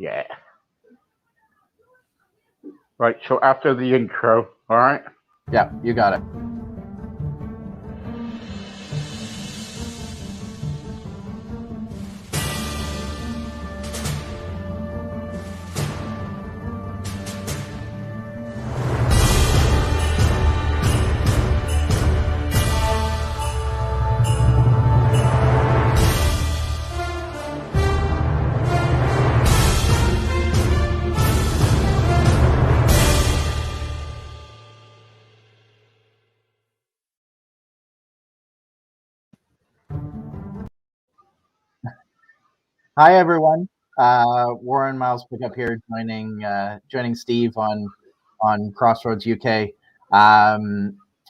Yeah. Right, so after the intro, all right? Yeah, you got it. Hi, everyone. Warren Miles Pickup here, joining Steve on Crossroads UK.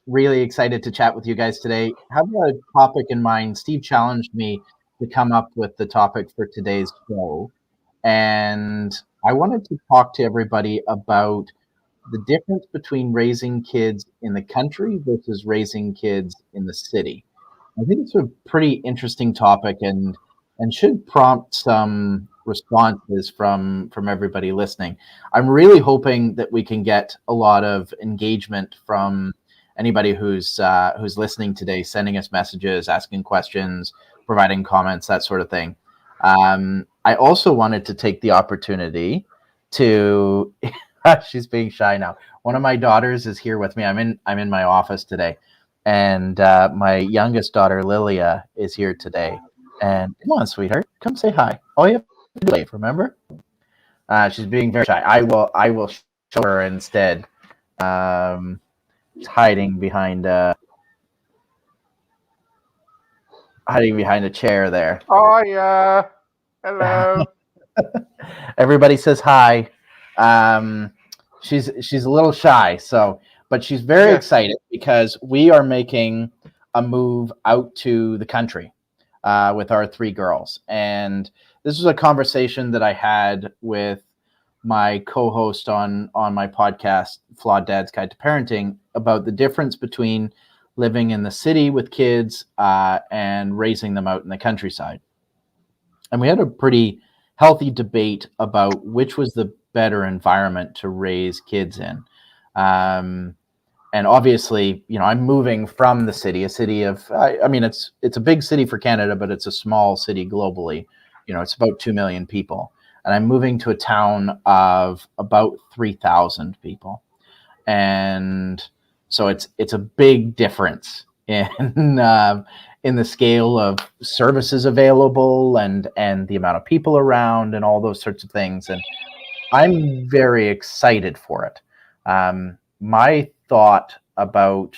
Really excited to chat with you guys today. Have a topic in mind. Steve challenged me to come up with the topic for today's show, and I wanted to talk to everybody about the difference between raising kids in the country versus raising kids in the city. I think it's a pretty interesting topic and should prompt some responses from everybody listening. I'm really hoping that we can get a lot of engagement from anybody who's listening today, sending us messages, asking questions, providing comments, that sort of thing. I also wanted to take the opportunity to she's being shy now. One of my daughters is here with me. I'm in my office today, and my youngest daughter Lilia is here today. And come on, sweetheart, come say hi. All you have to do is wave. Remember? She's being very shy. I will show her instead. Hiding behind a chair there. Oh, hello. Everybody says hi. She's a little shy, but she's very excited because we are making a move out to the country with our three girls. And this was a conversation that I had with my co-host on my podcast, Flawed Dad's Guide to Parenting, about the difference between living in the city with kids and raising them out in the countryside. And we had a pretty healthy debate about which was the better environment to raise kids in. And obviously, I'm moving from the city, a city of, I mean, it's a big city for Canada, but it's a small city globally. It's about 2 million people. And I'm moving to a town of about 3,000 people. And so it's a big difference in the scale of services available and the amount of people around and all those sorts of things. And I'm very excited for it. My thought about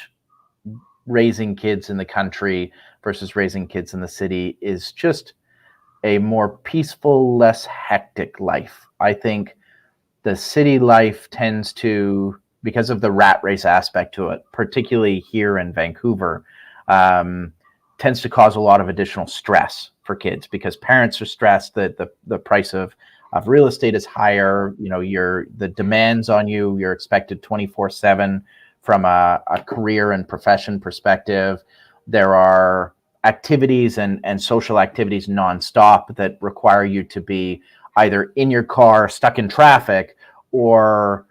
raising kids in the country versus raising kids in the city is just a more peaceful, less hectic life. I think the city life tends to, because of the rat race aspect to it, particularly here in Vancouver, tends to cause a lot of additional stress for kids because parents are stressed that the price of real estate is higher. The demands on you, you're expected 24/7 from a career and profession perspective. There are activities and social activities nonstop that require you to be either in your car, stuck in traffic, or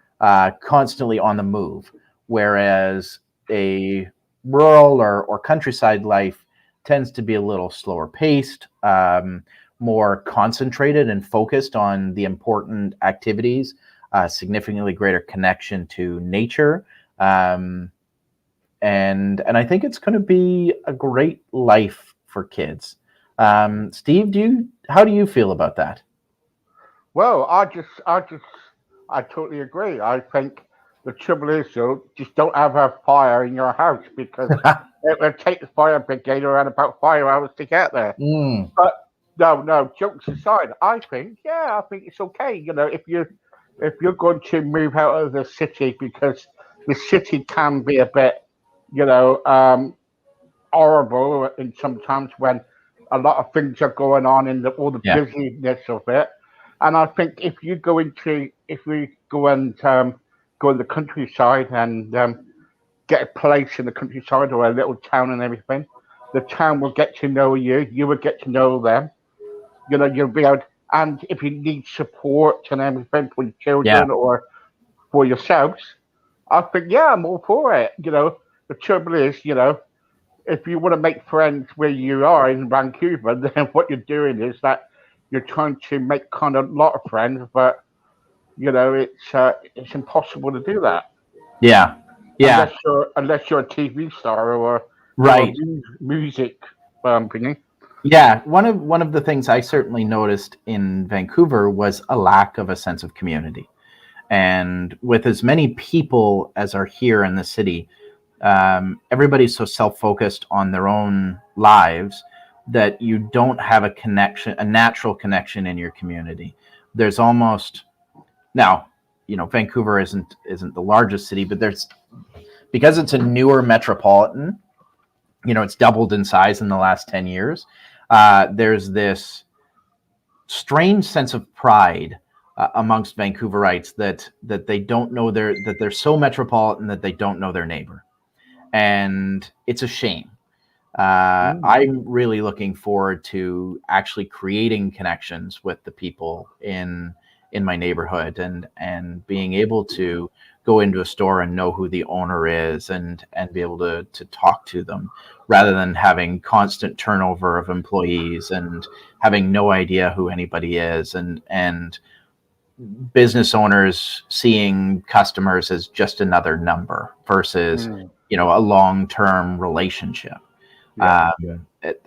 constantly on the move. Whereas a rural or countryside life tends to be a little slower paced, more concentrated and focused on the important activities, significantly greater connection to nature. And I think it's going to be a great life for kids. Steve, how do you feel about that? Well, I totally agree. I think the trouble is, though, just don't have a fire in your house because it will take the fire brigade around about 5 hours to get there. But no, jokes aside, I think it's okay. If you're going to move out of the city because the city can be a bit, horrible, and sometimes when a lot of things are going on in all the busyness of it. And I think if we go and go in the countryside and get a place in the countryside or a little town and everything, the town will get to know you. You will get to know them. You'll be able. and if you need support and everything for your Yeah. children or for yourselves, I think, yeah, I'm all for it. The trouble is, if you want to make friends where you are in Vancouver, then what you're doing is that you're trying to make kind of a lot of friends, but it's impossible to do that Yeah. Yeah. unless you're a TV star or you're a Right. music thingy. Yeah, one of the things I certainly noticed in Vancouver was a lack of a sense of community. And with as many people as are here in the city, everybody's so self-focused on their own lives that you don't have a natural connection in your community. There's almost now, Vancouver isn't the largest city, but because it's a newer metropolitan, it's doubled in size in the last 10 years. There's this strange sense of pride amongst Vancouverites that they don't know that they're so metropolitan that they don't know their neighbor, and it's a shame. I'm really looking forward to actually creating connections with the people in my neighborhood, and being able to go into a store and know who the owner is, and be able to talk to them, rather than having constant turnover of employees and having no idea who anybody is, and business owners seeing customers as just another number versus a long-term relationship. Yeah.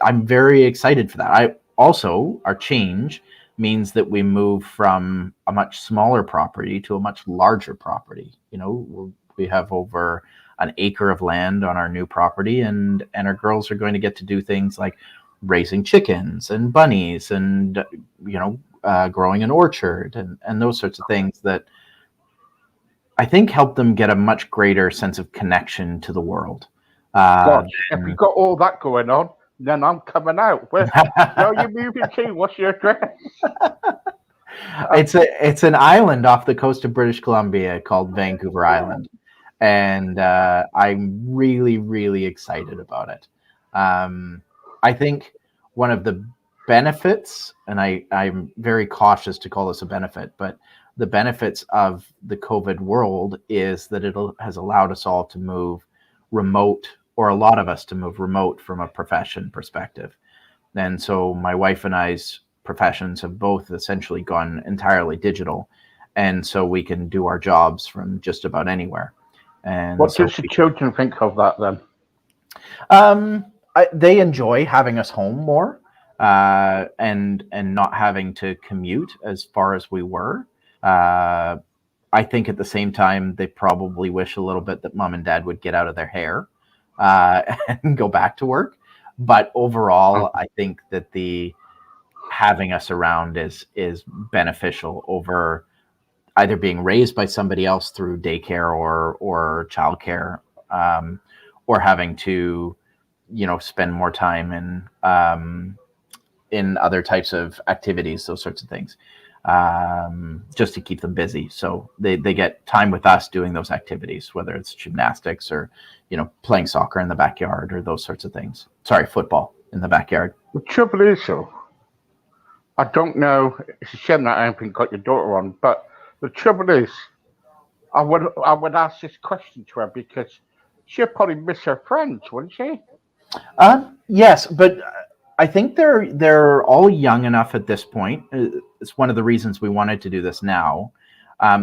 I'm very excited for that. Our change means that we move from a much smaller property to a much larger property. We have over an acre of land on our new property, and our girls are going to get to do things like raising chickens and bunnies, and growing an orchard, and those sorts of things that I think help them get a much greater sense of connection to the world. Gosh, if you got all that going on, then I'm coming out. Where are you moving to? What's your address? It's an island off the coast of British Columbia called Vancouver Island, and I'm really, really excited about it. I think one of the benefits, and I'm very cautious to call this a benefit, but the benefits of the COVID world is that has allowed us all to move remote, or a lot of us to move remote from a profession perspective. And so my wife and I's professions have both essentially gone entirely digital. And so we can do our jobs from just about anywhere. And what so does the children think of that then? they enjoy having us home more, and not having to commute as far as we were. I think at the same time, they probably wish a little bit that mom and dad would get out of their hair and go back to work. But overall, I think that the having us around is beneficial over either being raised by somebody else through daycare or childcare, or having to spend more time in other types of activities, those sorts of things, just to keep them busy. So they get time with us doing those activities, whether it's gymnastics or playing soccer in the backyard or those sorts of things. Sorry, football in the backyard. The trouble is, though, I don't know. It's a shame that I haven't got your daughter on, but the trouble is, I would ask this question to her because she'll probably miss her friends, wouldn't she? Yes, but I think they're all young enough at this point. It's one of the reasons we wanted to do this now.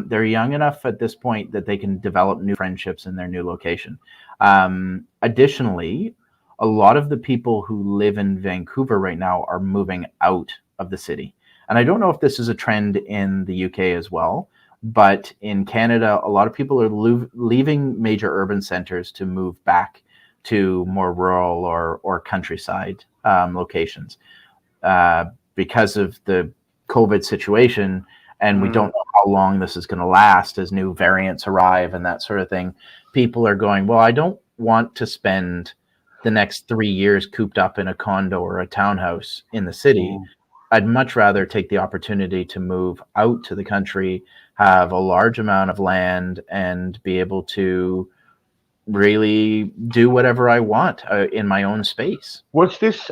They're young enough at this point that they can develop new friendships in their new location. Additionally, a lot of the people who live in Vancouver right now are moving out of the city. And I don't know if this is a trend in the UK as well, but in Canada, a lot of people are leaving major urban centers to move back to more rural or countryside locations because of the COVID situation. And we don't know how long this is going to last as new variants arrive and that sort of thing. People are going, well, I don't want to spend the next 3 years cooped up in a condo or a townhouse in the city. I'd much rather take the opportunity to move out to the country, have a large amount of land, and be able to really do whatever I want in my own space. Was this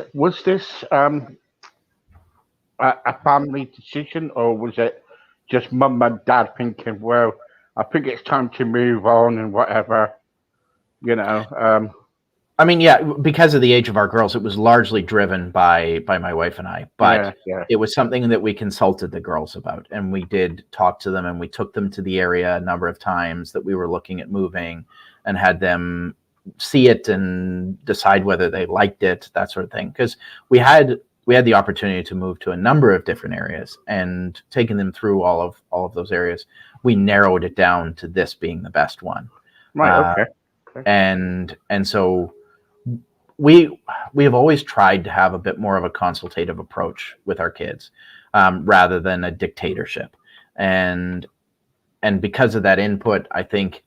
a family decision, or was it just mum and dad thinking, well, I think it's time to move on and whatever, you know? I mean, yeah, because of the age of our girls, it was largely driven by my wife and I, but Yeah. it was something that we consulted the girls about, and we did talk to them, and we took them to the area a number of times that we were looking at moving, and had them see it and decide whether they liked it, that sort of thing. Because we had the opportunity to move to a number of different areas, and taking them through all of those areas, we narrowed it down to this being the best one. Right. Okay. And so we have always tried to have a bit more of a consultative approach with our kids, rather than a dictatorship. And because of that input, I think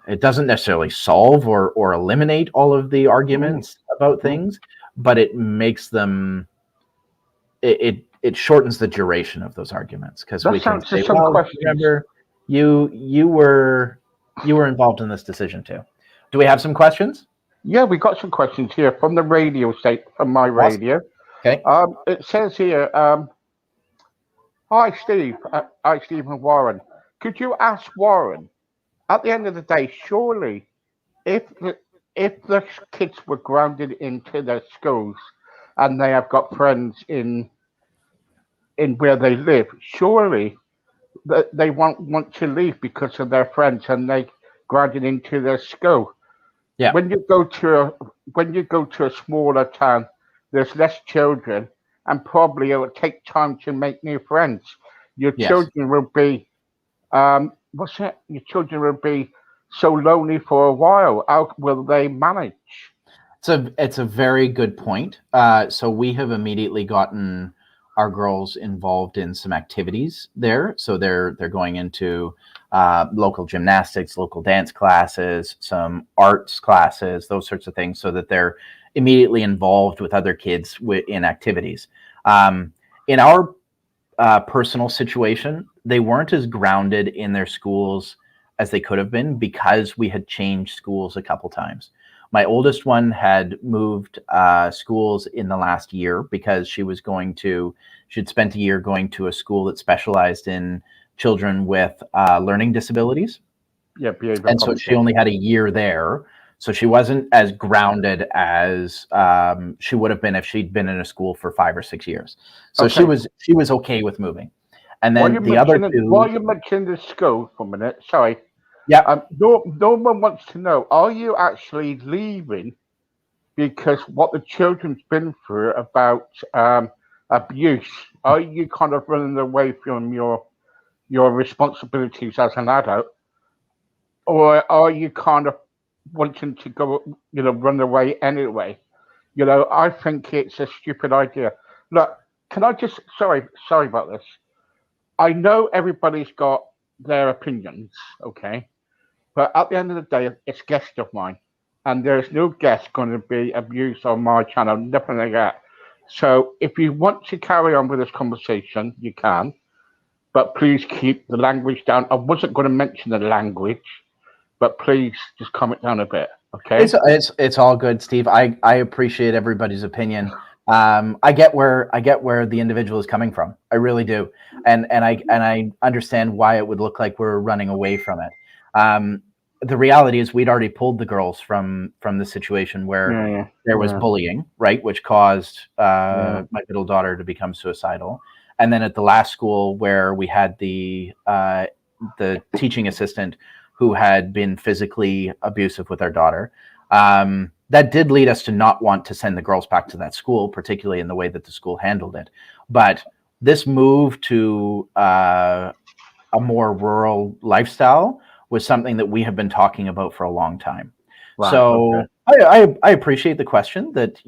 it doesn't necessarily solve or eliminate all of the arguments about things, but it makes them, it shortens the duration of those arguments, because we can say, well, remember, you were involved in this decision too. Do we have some questions? Yeah, we got some questions here from the radio state, from my radio. Okay. It says here, hi Steve, hi Stephen Warren. Could you ask Warren, at the end of the day, surely if the kids were grounded into their schools and they have got friends in where they live, surely they won't want to leave because of their friends and they grounded into their school. Yeah. When you go to a smaller town, there's less children, and probably it will take time to make new friends. Your children will be, Your children will be so lonely for a while. How will they manage? It's a very good point. So we have immediately gotten our girls involved in some activities there. So they're going into local gymnastics, local dance classes, some arts classes, those sorts of things, so that they're immediately involved with other kids in activities. In our personal situation, they weren't as grounded in their schools as they could have been, because we had changed schools a couple times. My oldest one had moved schools in the last year because she'd spent a year going to a school that specialized in children with learning disabilities. Yeah, and so she only had a year there. So she wasn't as grounded as she would have been if she'd been in a school for 5 or 6 years. So she was okay with moving. And then the other two. While you mentioned the school for a minute, sorry. Yeah. No one wants to know, are you actually leaving because what the children's been through about abuse? Are you kind of running away from your responsibilities as an adult? Or are you kind of wanting to go, run away anyway? I think it's a stupid idea. Look, can I just, sorry about this. I know everybody's got their opinions, okay? But at the end of the day, it's guest of mine. And there's no guest going to be abused on my channel, nothing like that. So if you want to carry on with this conversation, you can. But please keep the language down. I wasn't going to mention the language, but please just calm it down a bit, okay? It's all good, Steve. I appreciate everybody's opinion. I get where the individual is coming from. I really do, and I understand why it would look like we're running away from it. The reality is we'd already pulled the girls from the situation where there was bullying, right, which caused my middle daughter to become suicidal. And then at the last school where we had the teaching assistant who had been physically abusive with our daughter, that did lead us to not want to send the girls back to that school, particularly in the way that the school handled it. But this move to a more rural lifestyle was something that we have been talking about for a long time. Wow, so okay. I appreciate the question that,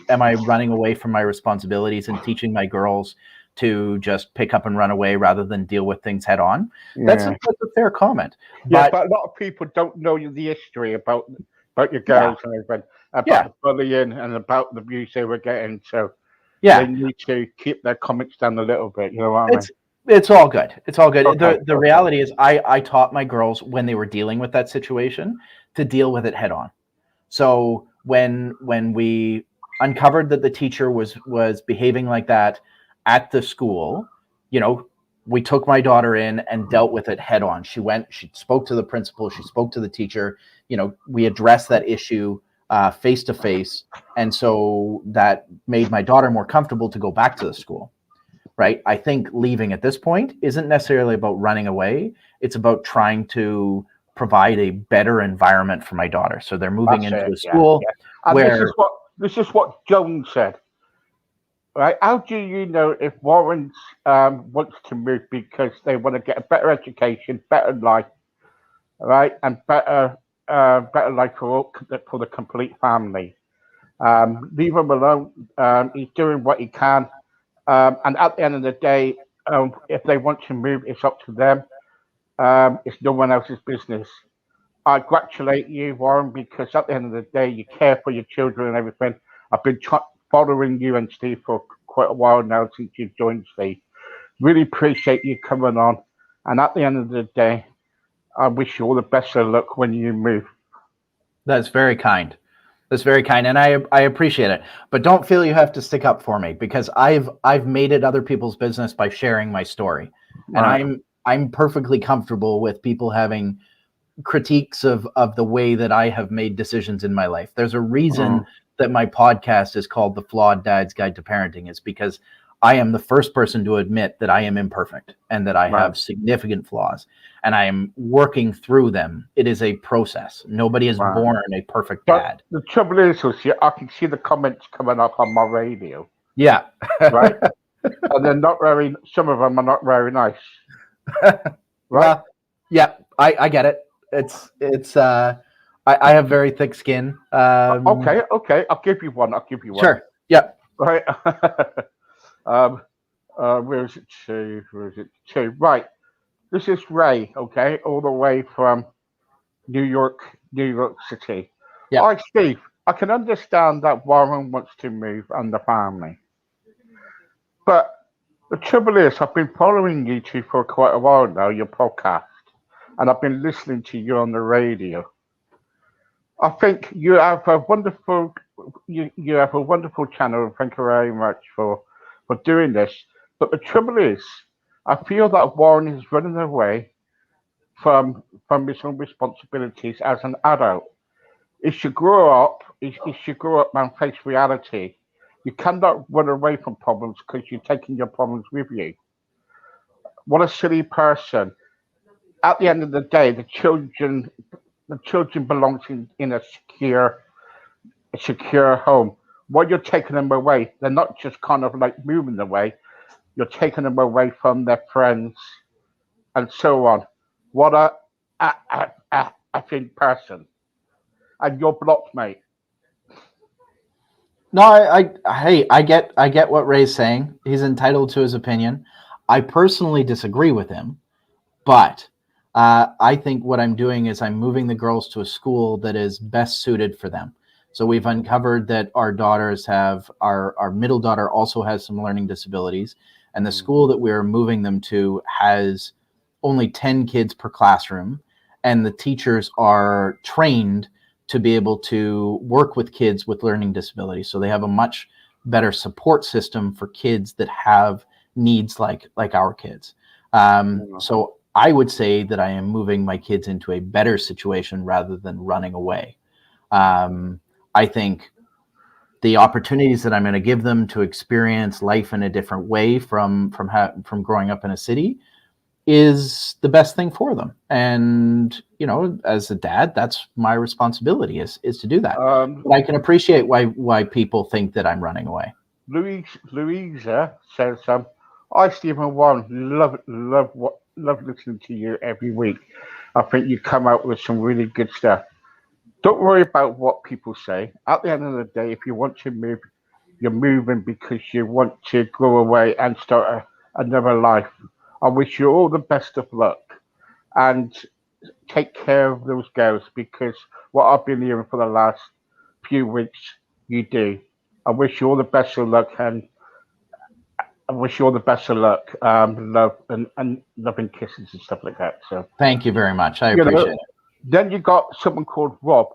am I running away from my responsibilities and teaching my girls to just pick up and run away rather than deal with things head on? That's a fair comment. But a lot of people don't know the history about your girls and everything, about the bullying and about the abuse they were getting. So they need to keep their comments down a little bit. You know what I mean? It's all good. It's all good. The reality is I taught my girls when they were dealing with that situation to deal with it head on. So when we uncovered that the teacher was behaving like that, at the school, we took my daughter in and dealt with it head on. She spoke to the principal, she spoke to the teacher. We addressed that issue face to face. And so that made my daughter more comfortable to go back to the school. Right. I think leaving at this point isn't necessarily about running away. It's about trying to provide a better environment for my daughter. So they're moving into a school where this is what Jones said. Right? How do you know if Warren wants to move because they want to get a better education, better life, right, and better life for the complete family? Leave him alone. He's doing what he can, and at the end of the day, if they want to move, it's up to them. It's no one else's business. I congratulate you, Warren, because at the end of the day, you care for your children and everything. I've been following you and Steve for quite a while now since you've joined Steve. Really appreciate you coming on. And at the end of the day, I wish you all the best of luck when you move. That's very kind. That's very kind, and I appreciate it. But don't feel you have to stick up for me, because I've made it other people's business by sharing my story, and I'm perfectly comfortable with people having critiques of the way that I have made decisions in my life. There's a reason that my podcast is called The Flawed Dad's Guide to Parenting. Is because I am the first person to admit that I am imperfect and that I have significant flaws, and I am working through them. It is a process. Nobody is born a perfect dad. But the trouble is, I can see the comments coming up on my radio. Yeah. Right? And they're not some of them are not very nice. Right? Yeah, I get it. It's I have very thick skin. Okay. I'll give you one. Sure. Yeah. Right. Where is it to? Right. This is Ray. Okay, all the way from New York City. Yeah. All right, Steve. I can understand that Warren wants to move and the family, but the trouble is, I've been following you two for quite a while now. Your podcast. And I've been listening to you on the radio. I think you have a wonderful channel, and thank you very much for doing this. But the trouble is, I feel that Warren is running away from his own responsibilities as an adult. He should grow up. He should grow up and face reality. You cannot run away from problems because you're taking your problems with you. What a silly person. At the end of the day, the children belong in a secure home. When you're taking them away, they're not just kind of like moving away. You're taking them away from their friends and so on. What a effing person. And you're blocked, mate. No, I get what Ray's saying. He's entitled to his opinion. I personally disagree with him, but I think what I'm doing is I'm moving the girls to a school that is best suited for them. So we've uncovered that our daughters our middle daughter also has some learning disabilities, and the school that we're moving them to has only 10 kids per classroom, and the teachers are trained to be able to work with kids with learning disabilities. So they have a much better support system for kids that have needs like our kids. So I would say that I am moving my kids into a better situation rather than running away. I think the opportunities that I'm going to give them to experience life in a different way from growing up in a city is the best thing for them. And, as a dad, that's my responsibility is to do that. But I can appreciate why people think that I'm running away. Louisa says, I, Stephen Warren, love listening to you every week. I think you come out with some really good stuff. Don't worry about what people say. At the end of the day, if you want to move, you're moving because you want to go away and start another life. I wish you all the best of luck and take care of those girls, because what I've been hearing for the last few weeks, you do. I wish you all the best of luck, and I wish you all the best of luck, love and loving kisses and stuff like that. So thank you very much. I appreciate it. Then you got someone called Rob.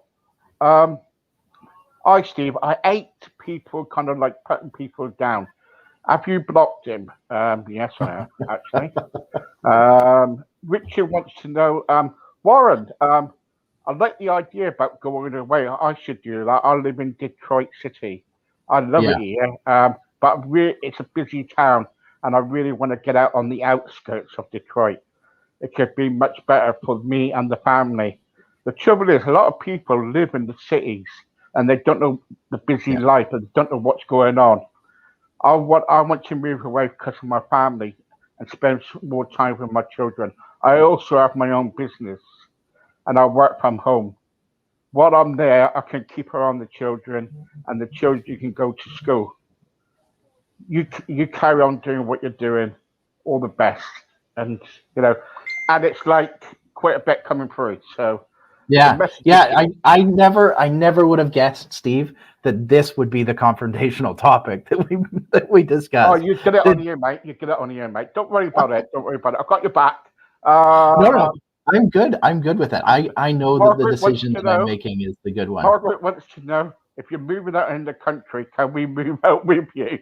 Hi, Steve. I hate people kind of like putting people down. Have you blocked him? Yes, I have, actually. Richard wants to know, Warren, I like the idea about going away. I should do that. I live in Detroit City. I love Yeah. it here, but it's a busy town, and I really want to get out on the outskirts of Detroit. It could be much better for me and the family. The trouble is, a lot of people live in the cities, and they don't know the busy Yeah. life and don't know what's going on. I want to move away because of my family and spend more time with my children. I also have my own business, and I work from home. While I'm there, I can keep her on the children, and the children can go to school. You carry on doing what you're doing, all the best, and you know, and it's like quite a bit coming through. So the Yeah, message is yeah. I never would have guessed, Steve, that this would be the confrontational topic that we oh, discussed. you get it on you, mate. You get it on you, mate. Don't worry about it. Don't worry about it. I've got your back. No, no, Uh, I'm good. I'm good with it. I know that the Margaret wants decision to that I'm know. making is the good one. Margaret wants to know if you're moving out in the country, can we move out with you?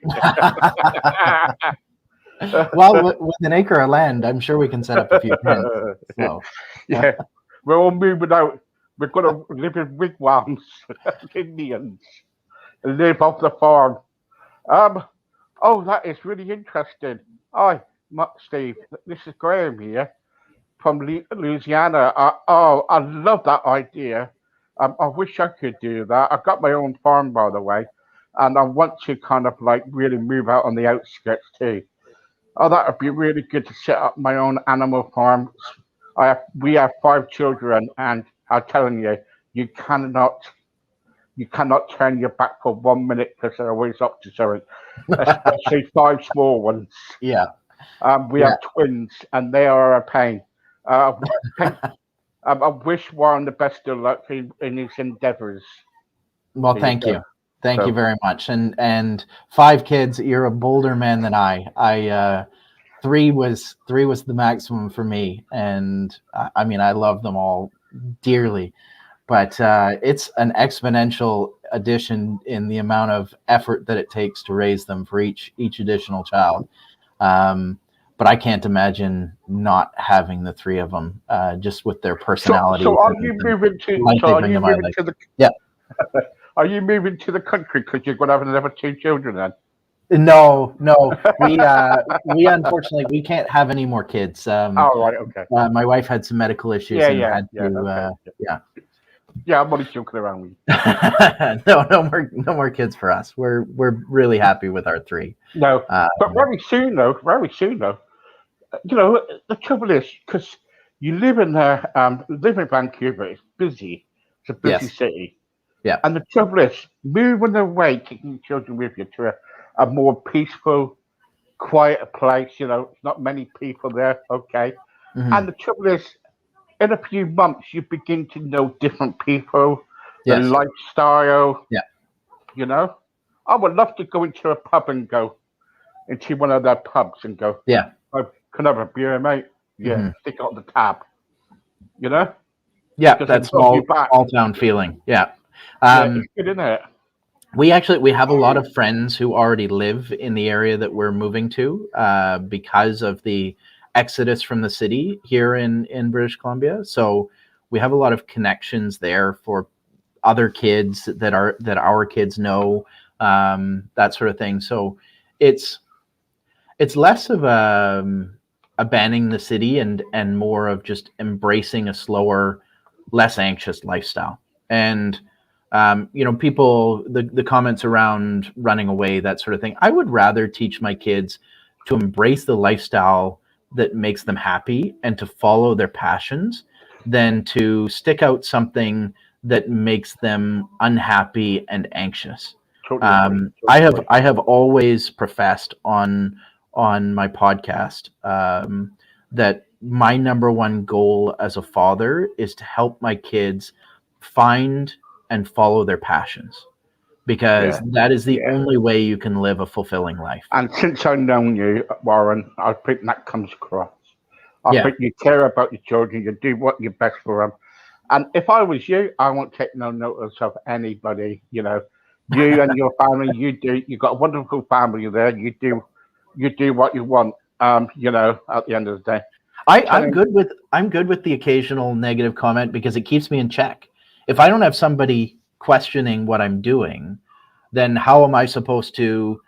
Well, with an acre of land, I'm sure we can set up a few tents. So, Yeah, we're all moving out. We're going to live in wigwams, Indians, and live off the farm. Um, oh, that is really interesting. Hi, Steve. This is Graham here from Louisiana. I love that idea. I wish I could do that. I've got my own farm, by the way, and I want to kind of like really move out on the outskirts too. Oh, that would be really good to set up my own animal farm. We have 5 children, and I'm telling you, you cannot you cannot turn your back for 1 minute because they're always up to something. Especially 5 small ones. yeah, We yeah. have twins, and they are a pain. Uh, I wish Warren the best of luck in his endeavors. Well, There you thank go. you. Thank you So, very much. And 5 kids, you're a bolder man than I. Three was the maximum for me, and I mean I love them all dearly, but it's an exponential addition in the amount of effort that it takes to raise them for each additional child. Um, but I can't imagine not having the three of them, just with their personalities so are and you the moving to? life So they are bring you to my moving life. to the? Yeah. Are you moving to the country because you're going to have another 2 children then? No, no, we unfortunately we can't have any more kids. Oh, right, okay. My wife had some medical issues and had Yeah, to. okay. Yeah. Yeah, I'm only joking around with you. No more kids for us. We're really happy with our 3. No, Um, but very soon though, you know, the trouble is because you live in Vancouver. It's busy. It's a busy yes. city. Yeah. And the trouble is, moving away, taking your children with you to a more peaceful, quieter place. You know, not many people there. Okay. Mhm. And the trouble is, in a few months, you begin to know different people, the Yes. lifestyle. Yeah. You know, I would love to go into a pub and go into one of their pubs and go, Yeah. I can I have a beer, mate. Yeah, Mhm. stick it on the tab. You know, Yeah. because That's it love you back. small town feeling. Yeah. Yeah, it's good, isn't it? We have a lot of friends who already live in the area that we're moving to, because of the exodus from the city here in British Columbia. So we have a lot of connections there for other kids that our kids know, that sort of thing. So it's less of a banning the city and more of just embracing a slower, less anxious lifestyle. And people, the comments around running away, that sort of thing. I would rather teach my kids to embrace the lifestyle that makes them happy and to follow their passions than to stick out something that makes them unhappy and anxious. Totally agree. Totally agree. I have always professed on my podcast, that my number one goal as a father is to help my kids find and follow their passions, because Yeah. that is the Yeah. only way you can live a fulfilling life. And since I've known you, Warren, I think that comes across. I Yeah. think you care about your children. You do what you're best for them. And if I was you, I won't take no notice of anybody. You know, you and your family, you do. You've got a wonderful family there. You do you do what you want. You know, at the end of the day. I'm good with the occasional negative comment because it keeps me in check. If I don't have somebody questioning what I'm doing, then how am I supposed to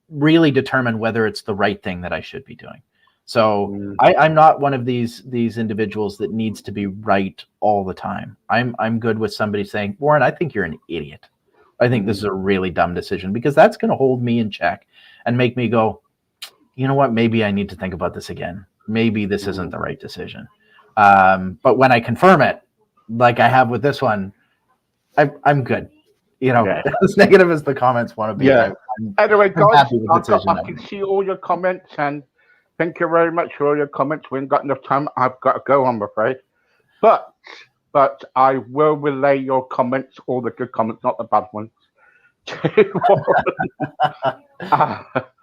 really determine whether it's the right thing that I should be doing? So I'm not one of these individuals that needs to be right all the time. I'm good with somebody saying, Warren, I think you're an idiot. I think this is a really dumb decision, because that's going to hold me in check and make me go, you know what, maybe I need to think about this again. Maybe this isn't the right decision. But when I confirm it, like I have with this one, I'm good. You know, as negative as the comments want to be. Yeah. Anyway, guys, I can made. see all your comments, and thank you very much for all your comments. We haven't got enough time. I've got to go, I'm afraid. But I will relay your comments, all the good comments, not the bad ones.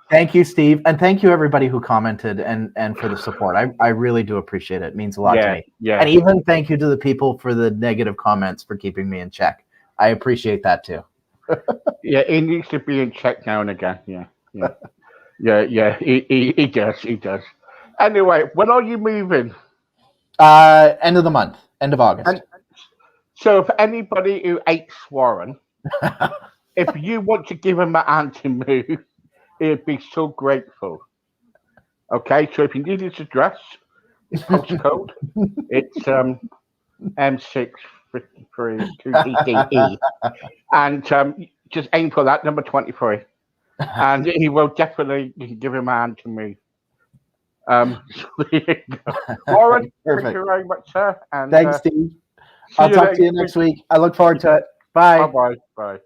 Thank you, Steve, and thank you everybody who commented and for the support. I really do appreciate it. It means a lot to me. Yeah. And even thank you to the people for the negative comments for keeping me in check. I appreciate that too. Yeah, he needs to be in check now and again. Yeah. He does. Anyway, when are you moving? End of the month, end of August. And so, for anybody who hates Warren, if you want to give him a hand to move, he'd be so grateful. Okay, so if you need his address, his postcode, it's M653 2DDE, and just aim for that, number 23, and he will definitely, you can give him a hand to move. So there you go. Warren, thank you very much, sir. And thanks, Steve. I'll talk to you next week. I look forward to it. Bye. Bye.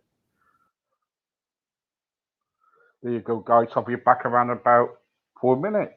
There you go, guys. I'll be back around about 4 minutes.